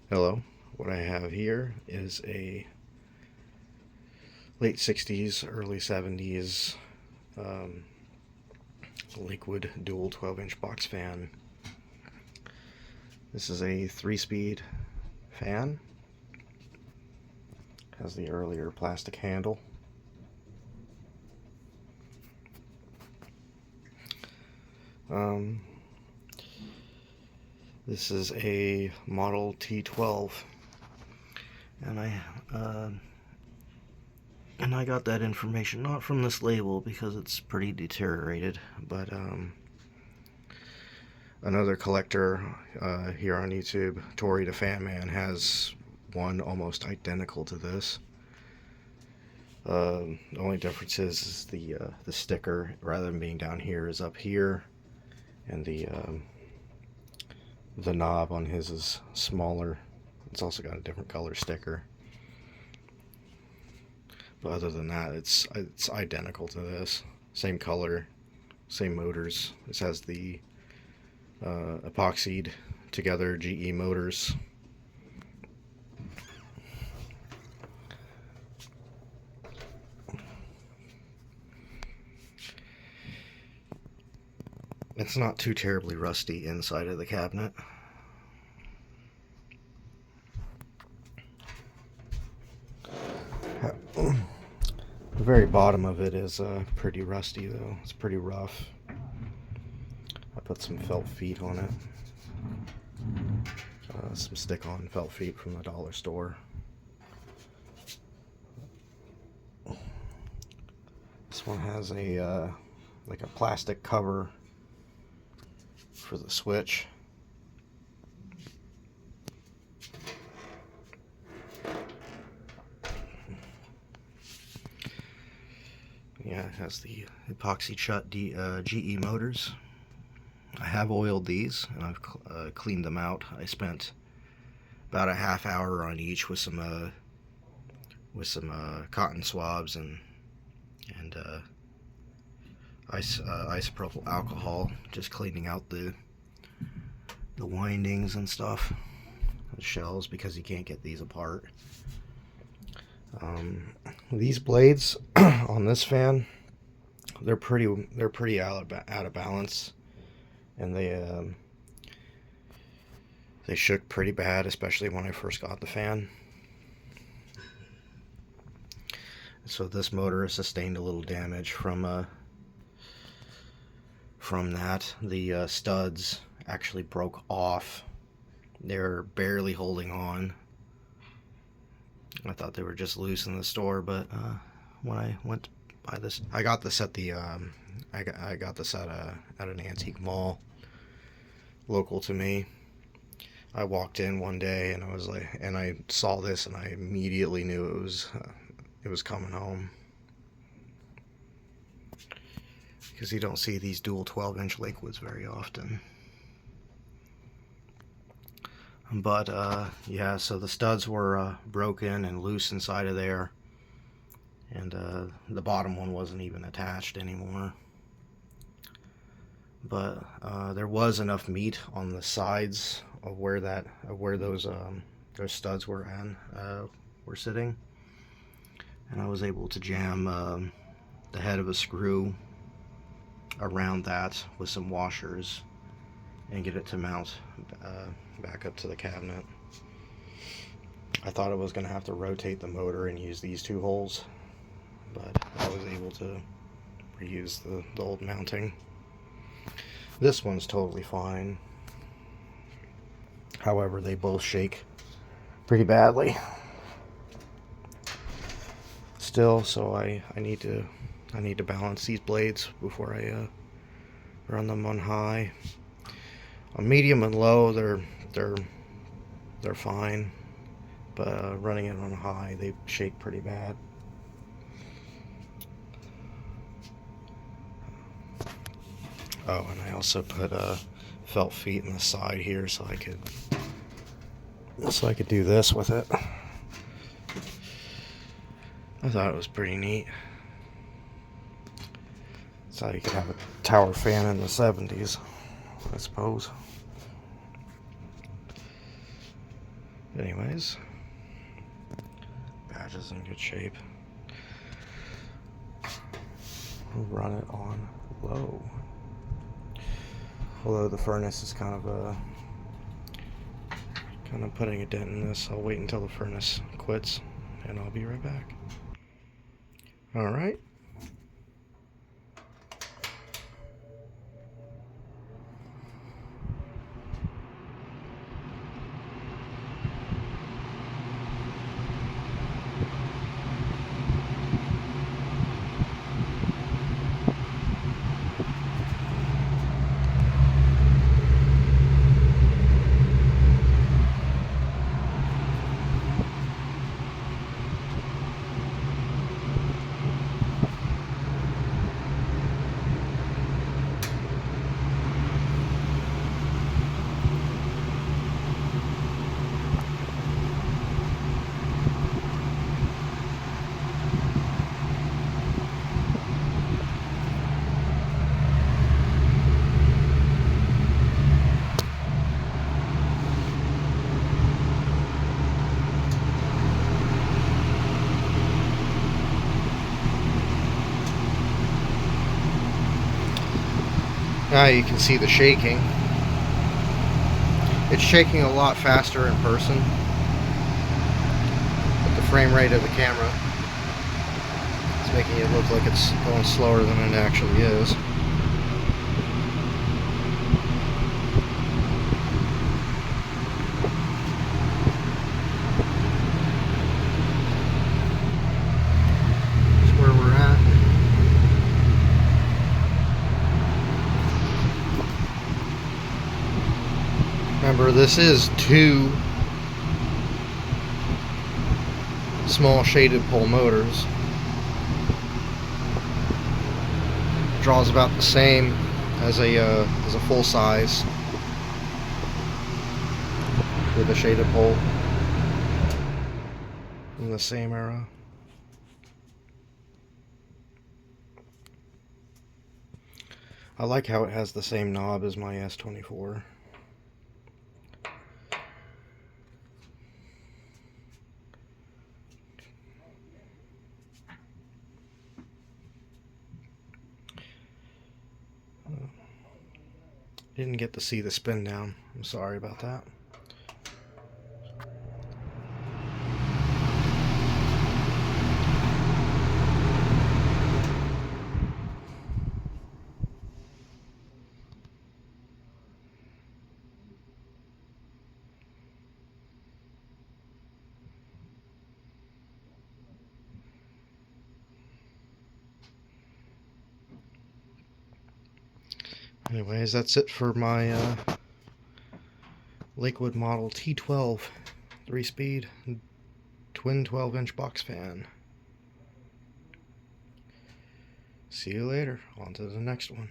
Hello. What I have here is a late 60s, early 70s um, Lakewood dual 12-inch box fan. This is a 3-speed fan. Has the earlier plastic handle. Um, this is a model T12, and I got that information not from this label because it's pretty deteriorated, but another collector here on YouTube, Tori the Fan Man, has one almost identical to this. The only difference is the sticker, rather than being down here, is up here, and the knob on his is smaller. It's also got a different color sticker. But other than that, it's identical to this. Same color, same motors. This has the epoxied together GE motors. It's not too terribly rusty inside of the cabinet. The very bottom of it is pretty rusty though. It's pretty rough. I put some felt feet on it. Some stick-on felt feet from the dollar store. This one has a like a plastic cover for the switch. Yeah, it has the epoxy shut GE motors. I have oiled these and I've cleaned them out. I spent about a half hour on each with some cotton swabs and isopropyl alcohol, just cleaning out the windings and stuff, the shells, because you can't get these apart. These blades on this fan, they're pretty out of balance, and they shook pretty bad, especially when I first got the fan. So this motor has sustained a little damage from that. The studs actually broke off. They're barely holding on. I thought they were just loose in the store, but when I went to buy this, I got this at the I got this at an antique mall local to me. I walked in one day and I saw this and I immediately knew it was coming home, because you don't see these dual 12-inch Lakewoods very often. But yeah, so the studs were broken and loose inside of there, and the bottom one wasn't even attached anymore. But there was enough meat on the sides of where those studs were sitting, and I was able to jam the head of a screw around that with some washers and get it to mount back up to the cabinet. I thought I was going to have to rotate the motor and use these two holes, but I was able to reuse the old mounting. This one's totally fine. However, they both shake pretty badly still, so I need to balance these blades before I run them on high. On medium and low, they're fine, but running it on high, they shake pretty bad. Oh, and I also put felt feet in the side here so I could do this with it. I thought it was pretty neat. That's how you could have a tower fan in the 70s, I suppose. Anyways, badge is in good shape. We'll run it on low. Although the furnace is kind of putting a dent in this. I'll wait until the furnace quits and I'll be right back. Alright. Now you can see the shaking. It's shaking a lot faster in person, but the frame rate of the camera is making it look like it's going slower than it actually is. That's where we're at. Remember, this is 2 small shaded pole motors. Draws about the same as a full size with a shaded pole from the same era. I like how it has the same knob as my S24. Didn't get to see the spin down. I'm sorry about that. Anyways, that's it for my Lakewood model T12 3-speed twin 12-inch box fan. See you later. On to the next one.